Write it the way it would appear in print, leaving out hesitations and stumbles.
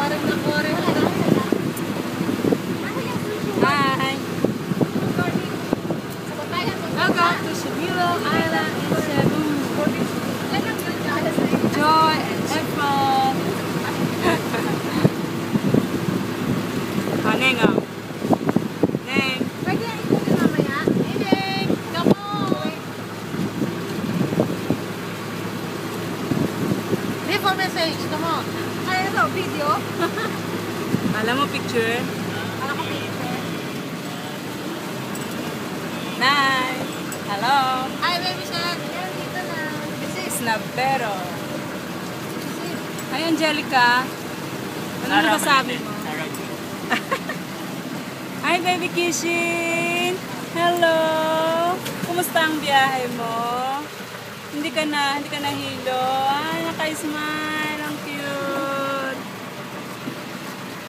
Hi! Welcome to Shibilo Island in Cebu. Joy and April. Neng, oh. Neng. Pwede na ito din mamaya. Neng, come on! Leave a message, come on. Ay, ito, video. Alam mo picture? Ano ko picture? Nice! Hello! Hi, baby shark. Yan, dito na. This is Navero. Hi, Angelica. Ano nasabi mo? Hi, baby Kishin! Hello! Kumusta ang biyahe mo? Hindi ka na hilo? Ay, naka-smile!